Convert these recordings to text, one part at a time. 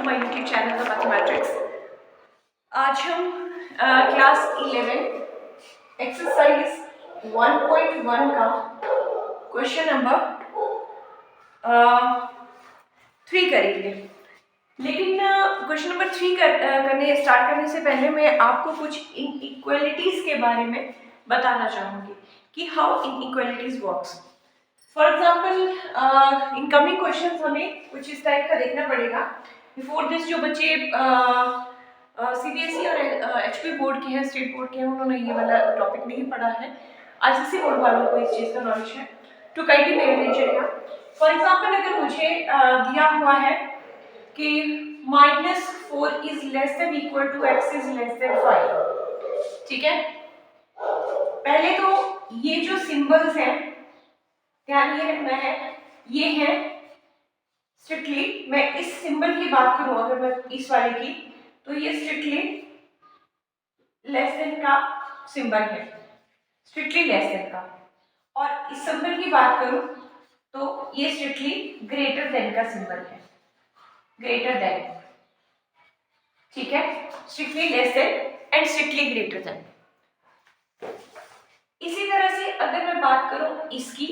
My YouTube channel the mathematics. आज हम class 11 exercise 1.1 का क्वेश्चन नंबर 3 करेंगे। लेकिन क्वेश्चन नंबर 3 करने स्टार्ट करने से पहले मैं आपको कुछ इनइक्वालिटीज के बारे में बताना चाहूँगी कि how inequalities works. For example incoming question हमें कुछ इस टाइप का देखना पड़ेगा। बिफोर दिस जो बच्चे सीबीएसई और एचपी बोर्ड के हैं, स्टेट बोर्ड के हैं, उन्होंने ये वाला टॉपिक नहीं पढ़ा है। आईसीएसई बोर्ड वालों को इस चीज़ का नॉलेज है। To kindly pay attention here. For example अगर मुझे दिया हुआ है कि -4 is less than equal to x is less than 5, ठीक है। पहले तो ये जो सिंबल्स हैं ध्यान ये रखना है, ये है स्ट्रिक्टली, मैं इस सिंबल की बात करूं अगर मैं इस वाले की, तो ये स्ट्रिक्टली लेस देन का सिंबल है, स्ट्रिक्टली लेस देन का। और इस सिंबल की बात करूं तो ये स्ट्रिक्टली ग्रेटर देन का सिंबल है, ग्रेटर देन, ठीक है। Strictly less then and strictly greater then. इसी तरह से अगर मैं बात करूं इसकी,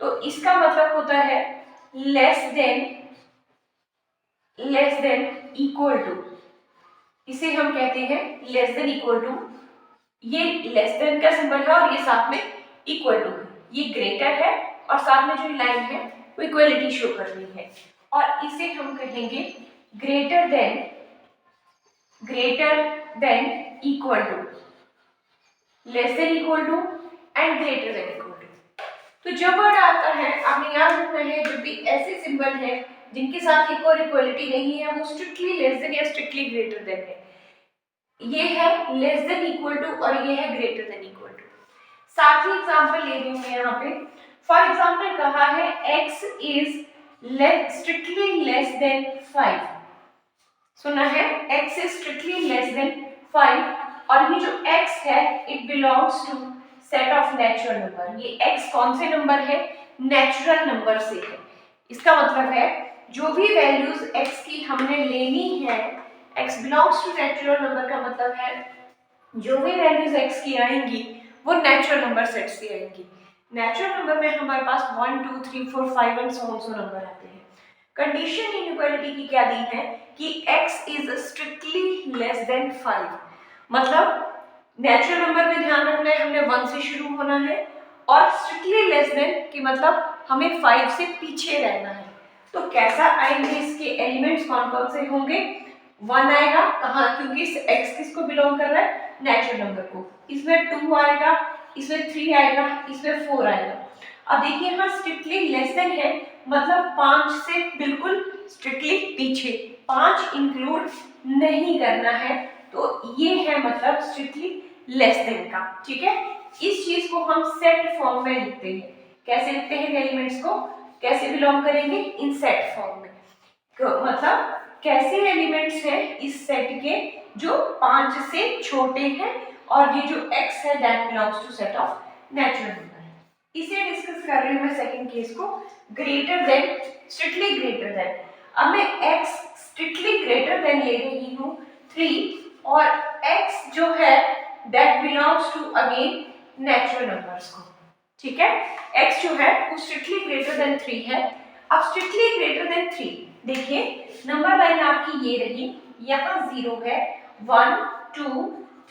तो इसका मतलब होता है लेस देन इक्वल टू, इसे हम कहते हैं लेस देन इक्वल टू। ये लेस देन का सिंबल है और ये साथ में इक्वल टू है, ये ग्रेटर है और साथ में जो लाइन है वो इक्वलिटी शो कर रही है। और इसे हम कहेंगे greater than equal to, less than equal to and greater than equal to. तो जब वर्ड आता है आपने याद रखना है, जब भी ऐसे सिंबल है जिनके साथ इक्वलिटी नहीं है, वो स्ट्रिक्टली लेस देन या स्ट्रिक्टली ग्रेटर देन है। ये है लेस देन इक्वल टू और ये है ग्रेटर देन इक्वल टू। साथ ही एग्जांपल ले रही हूं मैं यहाँ पे। फॉर एग्जांपल कहा है x is strictly less than 5, सुना है x is strictly less than 5। और ये जो x है it belongs to set of natural number. ये x कौन से नंबर है? नेचुरल नंबर से है। इसका मतलब है जो भी वैल्यूज x की हमने लेनी है, x belongs to natural number का मतलब है जो भी वैल्यूज x की आएंगी वो नेचुरल नंबर सेट से आएंगी। नेचुरल नंबर में हमारे पास 1 2 3 4 5 एंड सो नंबर आते हैं। कंडीशन इनइक्वालिटी की क्या दी है कि x is strictly less than 5, मतलब नेचुरल नंबर में ध्यान रखना है हमने 1 से शुरू होना है, और स्ट्रिक्टली लेस देन की मतलब हमें 5 से पीछे रहना है। तो कैसा आएंगे इसके एलिमेंट्स, कौन कौन से होंगे? 1 आएगा, कहाँ? क्योंकि x किसको बिलोंग कर रहा है? नेचुरल नंबर को। इसमें 2 आएगा, इसमें 3 आएगा, इसमें 4 आएगा। अब देखिए यहाँ स्ट्रिक्टली लेस देन है, मतलब 5 से बिल्कुल स्ट्रिक्टली पीछे, 5 इंक्लूड नहीं करना है, तो ये है मतलब स्ट्रिक्टली लेस देन का, ठीक है। इस चीज को हम सेट फॉर्म में लिखते हैं। कैसे लिखते हैं? एलिमेंट्स को कैसे बिलोंग करेंगे? इन सेट फॉर्म में। मतलब कैसे एलिमेंट्स हैं इस सेट के जो 5 से छोटे हैं, और ये जो x है that belongs to set of natural number है। इसे डिस्कस कर रही हूं मैं सेकंड केस को, greater than, strictly greater than. अब मैं x स्ट्रिक्टली ग्रेटर देन ले रही हूं 3, और x जो है that belongs to again natural numbers को, ठीक है। x जो है वो स्ट्रिक्टली ग्रेटर देन 3 है। अब स्ट्रिक्टली ग्रेटर देन 3 देखिए, नंबर लाइन आपकी ये रही, यहाँ 0 है, 1 2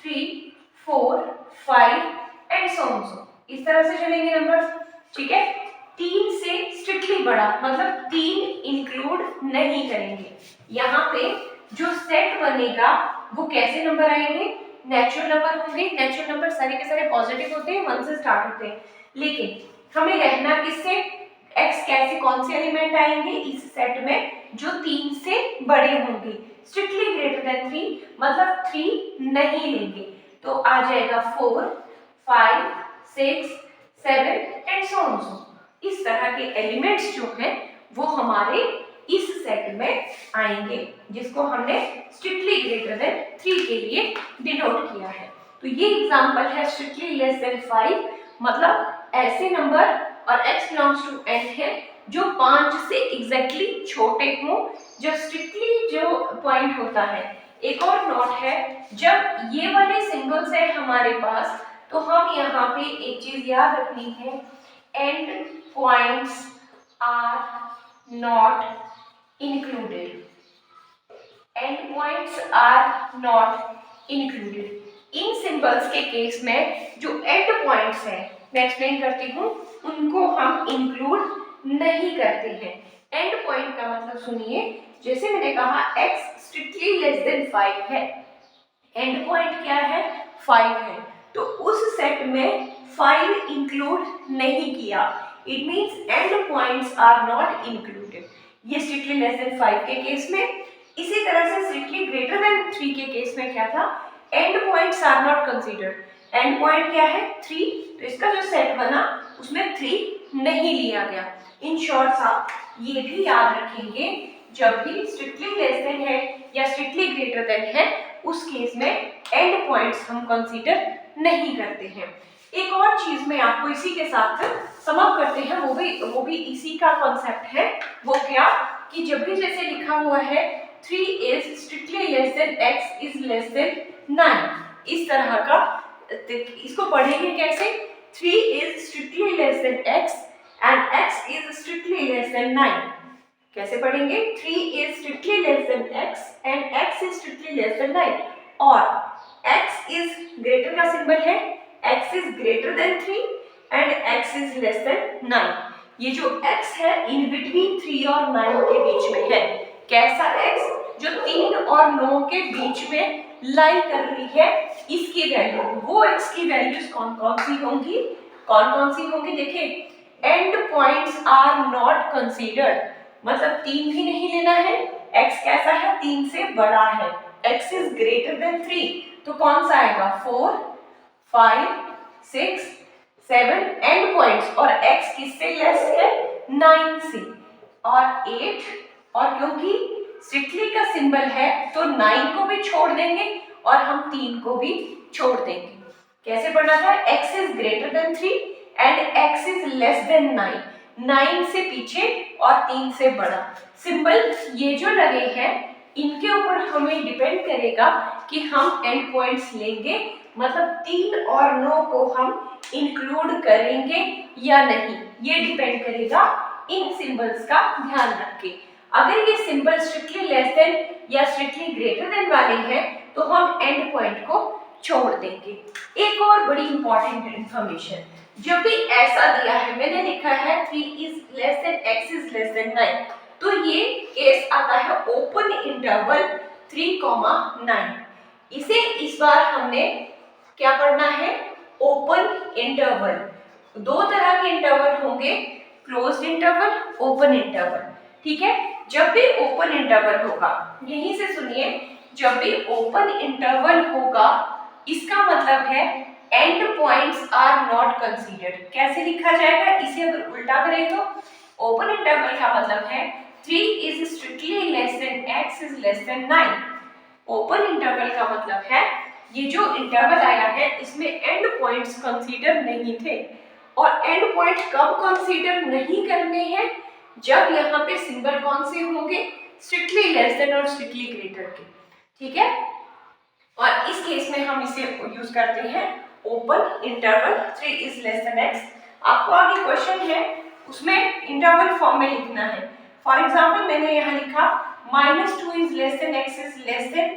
3 4 5 एंड सो ऑन सो, इस तरह से चलेंगे नंबर, ठीक है। 3 से स्ट्रिक्टली बड़ा मतलब 3 इंक्लूड नहीं करेंगे। यहाँ पे जो सेट बनेगा वो कैसे नंबर आएंगे? नेचुरल नंबर होंगे। नेचुरल नंबर सारे के सारे पॉजिटिव होते हैं, 1 से स्टार्ट होते हैं, लेकिन हमें रहना किससे? x कैसे, कौन से एलिमेंट आएंगे इस सेट में जो 3 से बड़े होंगे। स्ट्रिक्टली ग्रेटर देन 3 मतलब 3 नहीं लेंगे, तो आ जाएगा 4 5 6 7 एंड सो ऑन सो। इस तरह के एलिमेंट्स जो हैं वो हमारे इस सेट में आएंगे, जिसको हमने स्ट्रिक्टली ग्रेटर देन 3 के लिए डिनोट किया है। तो ये एग्जांपल है स्ट्रिक्टली लेस देन 5, मतलब ऐसे नंबर, और x बिलोंग्स टू n है जो 5 से एग्जैक्टली छोटे हों, जो स्ट्रिक्टली जो पॉइंट होता है। एक और नोट है, जब ये वाले सिंबल्स है हमारे पास, तो हम यहाँ पे एक चीज याद रखनी है, end points are not included. End points are not included. इन सिंबल्स के केस में जो एंड पॉइंट्स हैं, मैं एक्सप्लेन करती हूँ, उनको हम इंक्लूड नहीं करते हैं। एंड पॉइंट का मतलब सुनिए, जैसे मैंने कहा x स्ट्रिक्टली लेस देन 5 है, एंड पॉइंट क्या है 5 है, तो उस सेट में 5 इंक्लूड नहीं किया। It means end points are not included. ये स्ट्रिक्टली लेस देन 5 के केस में। इसी तरह से स्ट्रिक्टली ग्रेटर देन 3 के केस में क्या था, end points are not considered. End point क्या है 3, तो इसका जो सेट बना उसमें 3 नहीं लिया गया। इन शॉर्ट आप ये भी याद रखेंगे, जब भी स्ट्रिक्टली लेस देन है या स्ट्रिक्टली ग्रेटर देन है, उस केस में एंड पॉइंट्स हम कंसीडर नहीं करते हैं। एक और चीज मैं आपको इसी के साथ समअप करते हैं, वो भी इसी का कॉन्सेप्ट है। वो क्या कि जब भी जैसे लिखा हुआ है 3 is strictly less than x is less than 9, इस तरह का, इसको पढ़ेंगे कैसे, 3 is strictly less than x and x is strictly less than 9। कैसे पढ़ेंगे, 3 is strictly less than x and x is strictly less than 9, और x is greater का सिंबल है, x is greater than 3 and x is less than 9। ये जो x है in between 3 और 9 के बीच में है। कैसा x, जो 3 और 9 के बीच में लाई कर रही है, इसकी वैल्यू, वो x की वैल्यूज कौन कौन सी होंगी, देखिए, end points are not considered, मतलब 3 भी नहीं लेना है, x कैसा है 3 से बड़ा है, x इज ग्रेटर देन 3, तो कौन सा आएगा 4, 5, 6, 7 एंड पॉइंट्स, और x किससे लेस है 9 से, और 8, और क्योंकि स्ट्रिक्टली का सिंबल है तो 9 को भी छोड़ देंगे और हम 3 को भी छोड़ देंगे। कैसे पढ़ना था, x is greater than 3 and x is less than 9, 9 से पीछे और 3 से बड़ा। सिंबल ये जो लगे हैं इनके ऊपर हमें डिपेंड करेगा कि हम एंड पॉइंट्स लेंगे, मतलब 3 और 9 को हम इंक्लूड करेंगे या नहीं, ये डिपेंड करेगा इन सिंबल्स का ध्यान रख के। अगर ये सिंबल स्ट्रिक्टली लेस देन या स्ट्रिक्टली ग्रेटर देन वाले हैं तो हम एंड पॉइंट को छोड़ देंगे। एक और बड़ी इंपॉर्टेंट इंफॉर्मेशन, जब भी ऐसा दिया है, मैंने लिखा है 3 is less than x is less than 9, तो ये केस आता है ओपन इंटरवल 3,9। इसे इस बार हमने क्या पढ़ना है, ओपन इंटरवल। दो तरह के इंटरवल होंगे, क्लोज्ड इंटरवल, ओपन इंटरवल, ठीक है। जब भी ओपन इंटरवल होगा, यहीं से सुनिए, जब भी ओपन इंटरवल होगा इसका मतलब है end points are not considered. कैसे लिखा जाएगा, इसे अगर उल्टा करें तो ओपन इंटरवल का मतलब है 3 is strictly less than x is less than 9। Open interval का मतलब है ये जो इंटरवल आया है इसमें एंड पॉइंट्स कंसीडर नहीं थे, और एंड पॉइंट कब कंसीडर नहीं करने हैं, जब यहाँ पे सिंबल कौन से होंगे, स्ट्रिक्टली लेस देन और स्ट्रिक्टली ग्रेटर के, ठीक है। और इस केस में हम इसे यूज करते हैं open interval 3 is less than x। आपको आगे क्वेश्चन है उसमें इंटरवल फॉर्म में लिखना है। फॉर एग्जाम्पल मैंने यहाँ लिखा -2 is less than x is less than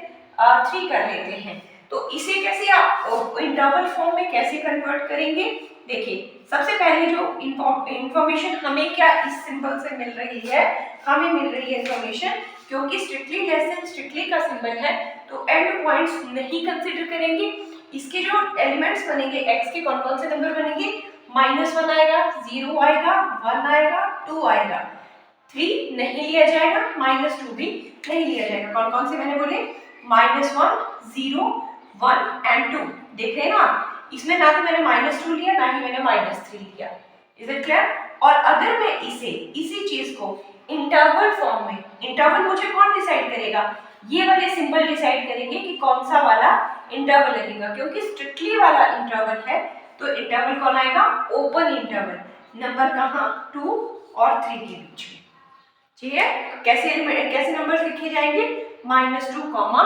3 कर लेते हैं, तो इसे कैसे आप इंटरवल फॉर्म में कैसे कन्वर्ट करेंगे। देखिए, सबसे पहले जो इंफॉर्मेशन हमें क्या इस सिंबल से मिल रही है, हमें मिल रही है इंफॉर्मेशन, क्योंकि स्ट्रिक्टली लेस देन स्ट्रिक्टली का सिंबल है तो एंड पॉइंट्स नहीं कंसीडर करेंगे। इसके जो एलिमेंट्स बनेंगे x के कौन कौन से नंबर बनेंगे, -1 आएगा, 0 आएगा, 1 आएगा, 2 आएगा, 3 नहीं लिया जाएगा, -2 भी नहीं लिया जाएगा। कौन कौन से मैंने बोले, -1, 0, 1 एंड 2। देख रहे हैं ना, इसमें ना तो मैंने -2 लिया ना ही मैंने -3 लिया। Is it clear. और अगर मैं इसी चीज को इंटरवल फॉर्म में, इंटरवल मुझे कौन डिसाइड करेगा, ये वाले सिंबल डिसाइड करेंगे कि कौन सा वाला इंटरवल लगेगा, क्योंकि स्ट्रिक्टली वाला इंटरवल है तो इंटरवल कौन आएगा, ओपन इंटरवल। नंबर कहाँ 2 और 3 के बीच में। ठीक है, कैसे नंबर लिखे जाएंगे, -2,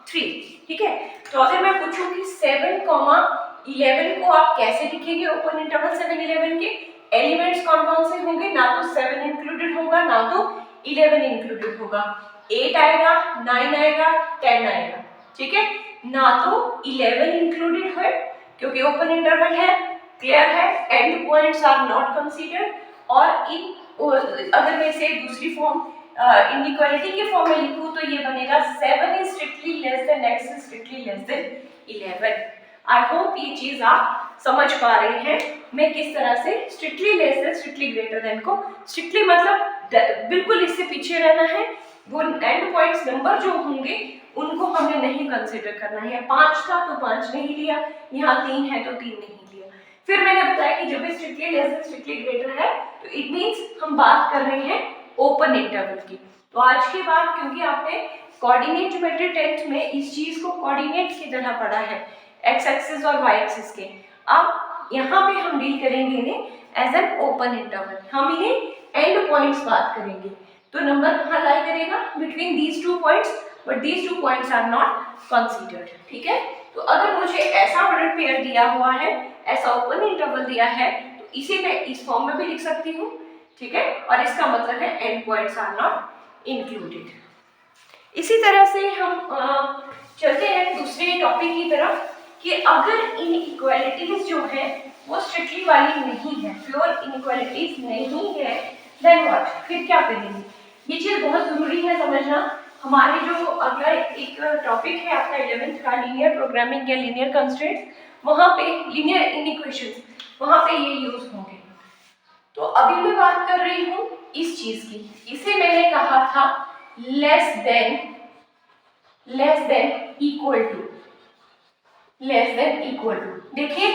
3। ठीक है, तो अगर मैं पूछूं कि 7, 11 को आप कैसे लिखेंगे ओपन इंटरवल 7, 11 के एलिमेंट्स कौन कौन से होंगे, ना तो 7 इंक्लूडेड होगा ना तो 11 इंक्लूडेड होगा। 8 आएगा, 9 आएगा, 10 आएगा। ठीक है, ना तो 11 इंक्लूडेड है क्योंकि ओपन इंटरवल है, क्लियर है, end points are not considered. और इन अगर मैं इसे दूसरी फॉर्म इनइक्वालिटी के फॉर्म में लिखूं तो ये बनेगा 7 is strictly less than x is strictly less then 11। I hope ये चीज आप समझ पा रहे हैं मैं किस तरह से strictly less then strictly greater then को, स्ट्रिक्टली मतलब बिल्कुल इससे पीछे रहना है, वो एंड पॉइंट्स नंबर जो होंगे उनको हमने नहीं कंसीडर करना है। 5 था तो 5 नहीं लिया, यहाँ 3 है तो 3 नहीं लिया। फिर मैंने बताया कि जब भी strictly less then strictly greater है तो इट मींस हम बात कर रहे हैं ओपन इंटरवल की। तो आज के बाद क्योंकि आपने कोऑर्डिनेट ज्योमेट्री 10th में इस चीज को कोऑर्डिनेट की तरह पढ़ा है, एक्स एक्सिस और वाई एक्सिस के, अब यहाँ पे हम डील करेंगे इन्हें एज एन ओपन इंटरवल, हम इन्हें एंड पॉइंट्स बात करेंगे। तो नंबर कहाँ लाई करेगा, between these 2 points, but these 2 points are not considered. ठीक है, तो अगर मुझे ऐसा ऑर्डर पेयर दिया हुआ है, ऐसा ओपन इंटरवल दिया है, तो इसे मैं इस फॉर्म में भी लिख सकती हूँ। ठीक है, और इसका मतलब है end points are not included. इसी तरह से हम चलते हैं दूसरे टॉपिक की तरफ कि अगर इनइक्वालिटीज जो है वो स्ट्रिक्टली वाली नहीं है, प्योर इनइक्वालिटीज नहीं है, देन व्हाट, फिर क्या करेंगे। ये चीज बहुत जरूरी है समझना। हमारे जो अगला एक टॉपिक है आपका 11th का लीनियर प्रोग्रामिंग या लीनियर कंस्ट्रेंट्स, वहां पे लीनियर इनइक्वेशंस, वहां पे ये यूज होंगे। तो अभी मैं बात कर रही हूँ इस चीज की, इसे मैंने कहा था less than equal to, less than equal to. देखिए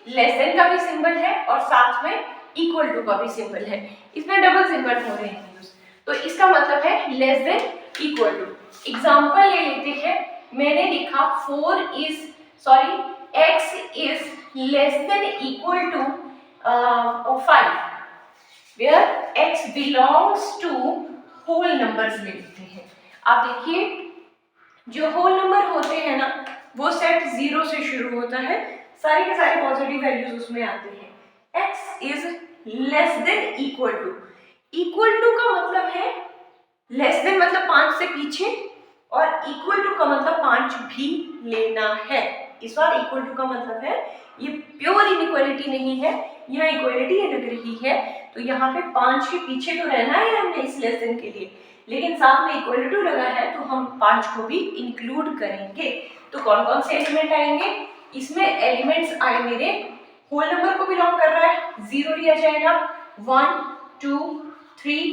लेस देन का भी सिंबल है और साथ में इक्वल टू का भी सिंबल है, इसमें डबल सिंबल हो रहे हैं यूज, तो इसका मतलब है less than equal to. Example ले लेते हैं, मैंने लिखा x is less than equal to 5 where x belongs to whole numbers ले लेते हैं। आप देखिए जो होल नंबर होते हैं ना वो सेट 0 से शुरू होता है, सारे के सारे पॉजिटिव वैल्यूज उसमें आते हैं। x is less than equal to का मतलब है लेस देन मतलब 5 से पीछे, और इक्वल टू का मतलब 5 भी लेना है। इस बार इक्वल टू का मतलब है ये प्योर इनइक्वालिटी नहीं है, यहाँ इक्वालिटी लग रही है, तो यहाँ पे 5 के पीछे तो रहना है हमने इस लेस देन के लिए, लेकिन साथ में इक्वल टू लगा है तो हम 5 को भी इंक्लूड करेंगे। तो कौन कौन से एलिमेंट आएंगे, इसमें एलिमेंट्स आए मेरे होल नंबर को बिलोंग कर रहा है, 0 लिया जाएगा, 1 2 3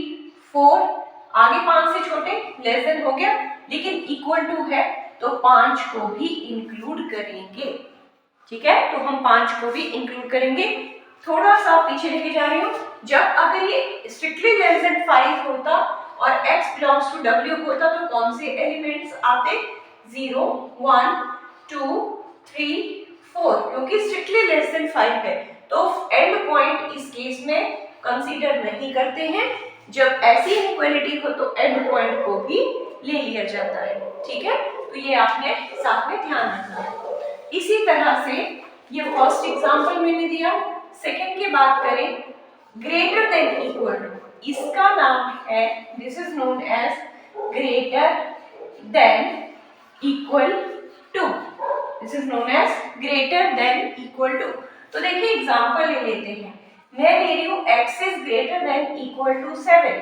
4, आगे 5 से छोटे लेस देन हो गया, लेकिन इक्वल टू है तो 5 को भी इंक्लूड करेंगे। ठीक है, तो हम 5 को भी इंक्लूड करेंगे। थोड़ा सा पीछे लेके जा रही हूँ, जब अगर ये स्ट्रिक्टली लेस देन 5 होता और x बिलोंग्स टू w होता तो कौन से एलिमेंट्स आते, 0 1 2 3 4, क्योंकि स्ट्रिक्टली लेस देन 5 है तो एंड पॉइंट इस केस में कंसीडर नहीं करते हैं। जब ऐसी इनइक्वालिटी हो तो एंड पॉइंट को भी ले लिया जाता है। ठीक है, तो ये आपने साथ में ध्यान रखना है। इसी तरह से ये फर्स्ट एग्जांपल मैंने दिया। सेकंड की बात करें, ग्रेटर देन इक्वल टू, इसका नाम है, this is known as greater than equal to, this is known as greater than equal to. तो देखिए एग्जांपल ले लेते हैं, मैं ले रही हूँ x is greater than equal to 7,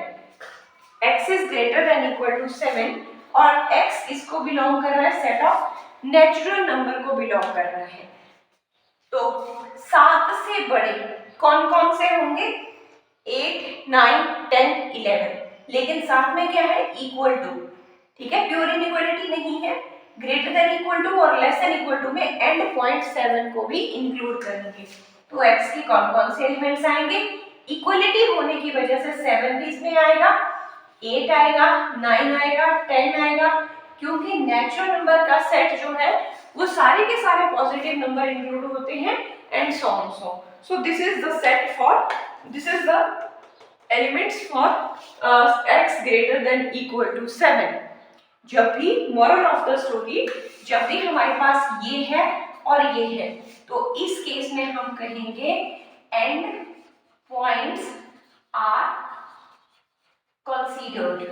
x is greater than equal to 7 और x इसको बिलोंग कर रहा है सेट ऑफ नेचुरल नंबर को बिलोंग कर रहा है। तो 7 से बड़े कौन कौन से होंगे, 8 9 10 11, लेकिन साथ में क्या है, इक्वल टू। ठीक है, प्योर इनइक्वालिटी नहीं है, ग्रेटर देन इक्वल टू और लेस देन इक्वल टू में एंड पॉइंट 7 को भी इंक्लूड करेंगे। तो x की कौन कौन से एलिमेंट्स आएंगे, इक्वलिटी होने की वजह से 7 भी इसमें आएगा, 8 आएगा, 9 आएगा, 10 आएगा, क्योंकि नेचुरल नंबर का सेट जो है वो सारे के सारे पॉजिटिव नंबर इंक्लूड होते हैं and so on so this is the set for, this is the elements for x greater than equal to 7। जब भी मोरल ऑफ द स्टोरी, जब भी हमारे पास ये है और ये है, तो इस केस में हम कहेंगे end points are considered.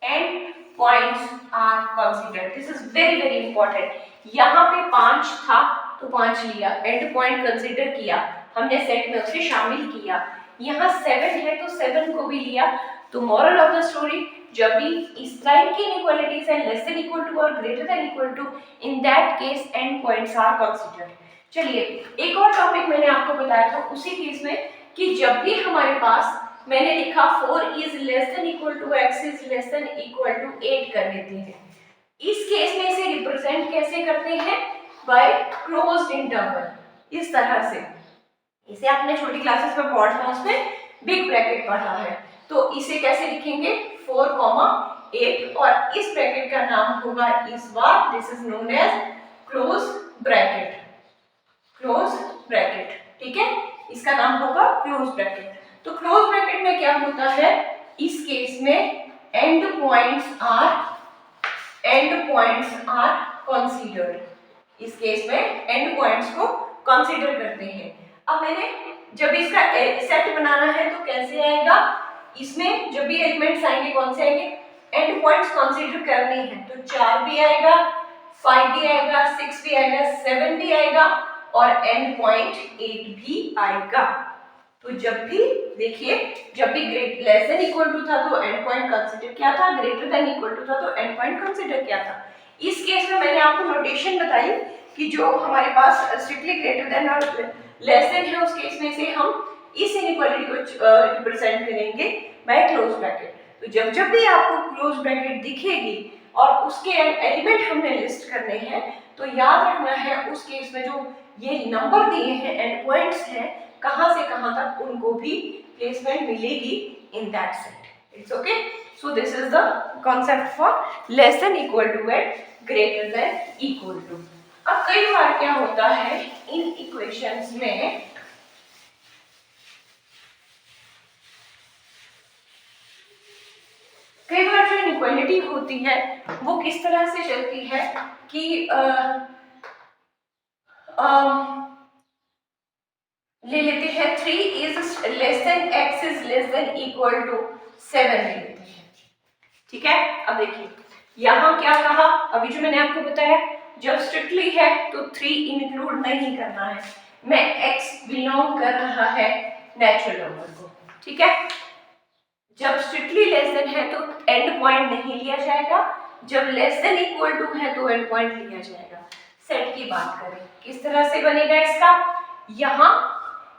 End points are considered, this is very very important. यहाँ पे 5 था तो 5 लिया, एंड पॉइंट कंसीडर किया, हमने सेट में उसे शामिल किया। यहाँ 7 है तो 7 को भी लिया। तो मॉरल ऑफ द स्टोरी, जब भी इस टाइप की इनइक्वालिटीज है लेस देन इक्वल टू और greater than equal to, in that case end points are considered. चलिए एक और टॉपिक मैंने आपको बताया था उसी केस में कि जब भी हमारे पास मैंने लिखा 4 is less than equal to x is less than equal to 8 कर लेते हैं। इस केस में इसे रिप्रेजेंट कैसे करते हैं? By closed interval. इस तरह से, इसे आपने छोटी क्लासेस में पढ़ा था, उसमें बिग ब्रैकेट पढ़ा है। तो इसे कैसे लिखेंगे? 4, 8 और इस ब्रैकेट का नाम होगा इस बार, this is known as close bracket. Close bracket, ठीक है, इसका नाम होगा क्लोज ब्रैकेट। तो क्लोज ब्रैकेट में क्या होता है? इस केस में एंड पॉइंट्स आर कंसीडर्ड। इस केस में एंड पॉइंट्स को कंसीडर करते हैं। अब मैंने जब इसका सेट बनाना है तो कैसे आएगा? इसमें जब भी एलिमेंट्स आएंगे कौन से आएंगे? एंड पॉइंट्स कंसीडर करने हैं, तो 4 भी आएगा, 5 भी आएगा, 6 भी आएगा, 7 भी आएगा और एंड पॉइंट 8 भी आएगा। तो जब भी देखिए, जब भी लेस देन इक्वल टू था तो एंड पॉइंट कंसीडर किया था, ग्रेटर देन इक्वल टू था तो एंड पॉइंट कंसीडर किया था। इस केस में मैंने आपको नोटेशन बताई कि जो हमारे पास स्ट्रिक्टली ग्रेटर देन और लेस देन है, उस केस में से हम इस इनइक्वालिटी को रिप्रेजेंट करेंगे बाय क्लोज ब्रैकेट। तो जब भी आपको क्लोज ब्रैकेट दिखेगी और उसके एलिमेंट हमने लिस्ट करने हैं, तो याद रखना है उस केस में जो ये नंबर दिए हैं, एंड पॉइंट्स हैं, कहां से कहां तक उनको भी प्लेसमेंट मिलेगी in that set. It's okay. So this is the concept for less than equal to and greater than equal to. अब कई बार क्या होता है इन इक्वेशंस में, कई बार जो इनइक्वालिटी होती है वो किस तरह से चलती है कि ले लेते हैं 3 is less than x is less than equal to 7 ले लेते हैं, ठीक है। अब देखिए यहाँ क्या कहा, अभी जो मैंने आपको बताया, जब स्ट्रिक्टली है तो 3 इंक्लूड नहीं करना है, मैं x बिलोंग कर रहा है नेचुरल नंबर को, ठीक है। जब स्ट्रिक्टली लेस देन है तो एंड पॉइंट नहीं लिया जाएगा, जब लेस देन इक्वल टू है तो एंड पॉइंट लिया जाएगा। सेट की बात करें किस तरह से बनेगा इसका, यहाँ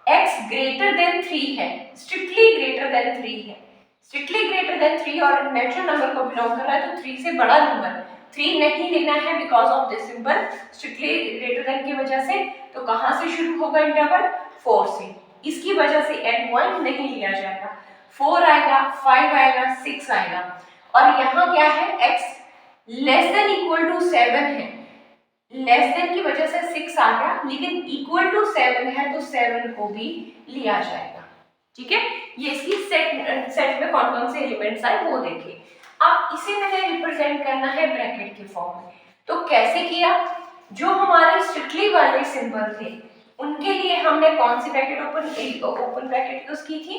x ग्रेटर देन 3 है, स्ट्रिक्टली ग्रेटर देन 3 है, स्ट्रिक्टली ग्रेटर देन 3 और नेचुरल नंबर को बिलोंग कर रहा है, तो 3 से बड़ा नंबर 3 नहीं लेना है because of this symbol strictly greater then की वजह से। तो कहां से शुरू होगा इंटरवल? 4 से, इसकी वजह से एंड पॉइंट नहीं लिया जाएगा। 4 आएगा, 5 आएगा, 6 आएगा, और यहाँ क्या है, x less than equal to 7 है, लेस देन की वजह से 6 आ गया, लेकिन इक्वल टू 7 है तो 7 को भी लिया जाएगा, ठीक है। ये इसकी सेट में कौन कौन से एलिमेंट्स आए वो देखिए। अब इसे मैंने रिप्रेजेंट करना है ब्रैकेट के फॉर्म में, तो कैसे किया? जो हमारे स्ट्रिक्टली वाले सिंबल थे उनके लिए हमने कौन सी ब्रैकेट ओपन ब्रैकेट यूज की थी,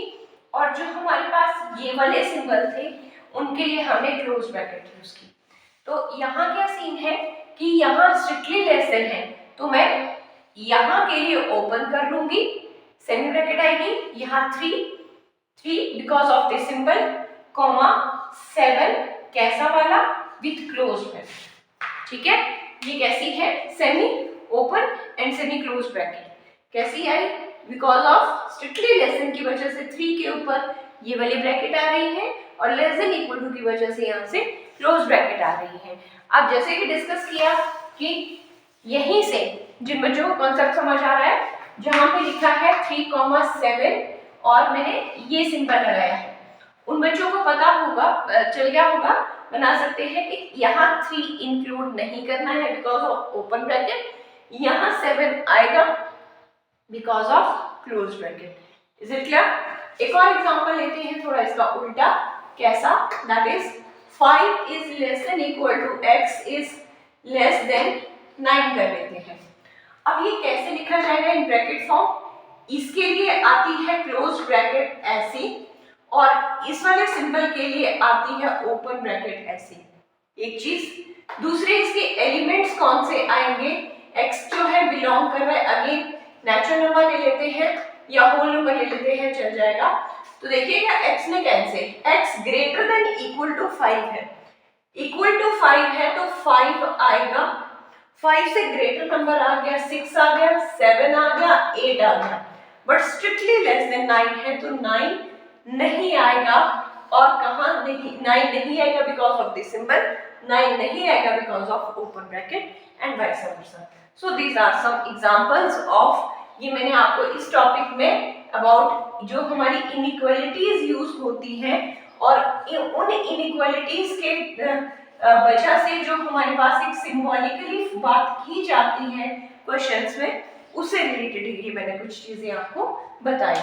और जो हमारे पास ये वाले सिंबल थे उनके लिए हमने क्लोज ब्रैकेट यूज की। तो यहाँ क्या सीन है कि यहाँ स्ट्रिक्टली लेस देन है, तो मैं यहाँ के लिए ओपन कर लूंगी, सेमी ब्रैकेट आएगी, यहाँ 3 because of this symbol, comma 7 कैसा वाला विथ क्लोज ब्रैकेट, ठीक है। ये कैसी है? Semi open end semi close bracket. कैसी आई? Because of strictly less than की वजह से 3 के ऊपर ये वाली ब्रैकेट आ रही है, और लेस देन इक्वल टू की वजह से यहाँ से क्लोज ब्रैकेट आ रही है। अब जैसे कि डिस्कस किया कि यहीं से जिन बच्चों को कॉन्सेप्ट समझ आ रहा है, जहाँ पे लिखा है 3,7 और मैंने ये सिंबल लगाया है, उन बच्चों को पता होगा, चल गया होगा, बना सकते हैं कि यहाँ 3 इंक्लूड नहीं करना है बिकॉज ऑफ ओपन ब्रैकेट, यहाँ 7 आएगा because of close bracket. Is it clear? एक और एग्जांपल लेते हैं थोड़ा इसका उल्टा, कैसा, that is 5 is less than equal to x is less than 9 कर लेते हैं। अब ये कैसे लिखा जाएगा इन ब्रैकेट फॉर्म, इसके लिए आती है क्लोज ब्रैकेट ऐसी और इस वाले सिंबल के लिए आती है ओपन ब्रैकेट ऐसी, एक चीज। दूसरे इसके एलिमेंट्स कौन से आएंगे, x जो है बिलोंग कर रहा है, अगेन नेचुरल नंबर ले लेते हैं या होल नंबर ले लेते हैं, चल जाएगा। तो देखिएगा x में cancel, x greater than equal to 5 है, इक्वल टू 5 है तो 5 आएगा, 5 से ग्रेटर नंबर आ गया, 6 आ गया, 7 आ गया, 8 आ गया, बट स्ट्रिक्टली लेस देन 9 है तो 9 नहीं आएगा। और कहाँ नहीं 9 नहीं आएगा, बिकॉज ऑफ दिस सिंबल 9 नहीं आएगा because of open bracket and vice versa. So these are some examples of, ये मैंने आपको इस टॉपिक में अबाउट जो हमारी इनइक्वालिटीज यूज होती हैं और उन इनइक्वालिटीज के वजह से जो हमारे पास एक सिंबॉलिकली बात की जाती है क्वेश्चंस में, उससे रिलेटेड ये मैंने कुछ चीजें आपको बताई।